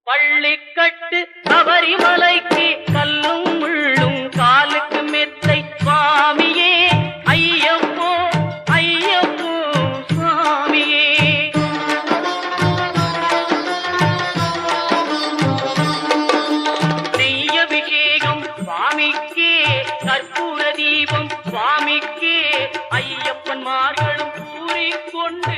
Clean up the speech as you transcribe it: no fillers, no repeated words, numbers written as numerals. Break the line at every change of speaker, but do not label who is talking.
பள்ளிக்கட்டு சபரிமலைக்கு கல்லும் முள்ளும் காலுக்கு மெத்தை சுவாமியே ஐயப்போ ஐயப்போ சுவாமியே. நெய்யபிஷேகம் சுவாமிக்கே கற்பூர தீபம் சுவாமிக்கே ஐயப்பன்மார்களும் கூறிக்கொண்டு